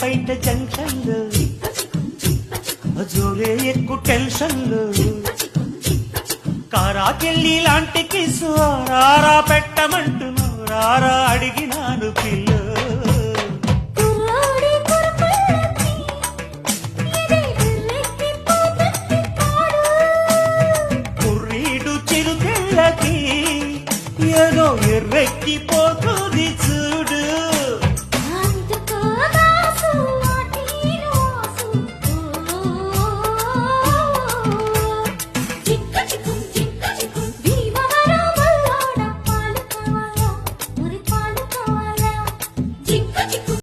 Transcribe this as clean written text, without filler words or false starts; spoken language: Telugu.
బయట జంక్షన్లు జోరే ఎక్కువ టెన్షన్లు కారాకెళ్ళి లాంటి కిసు రారా పెట్టమంటును రారా అడిగినాను పిల్ల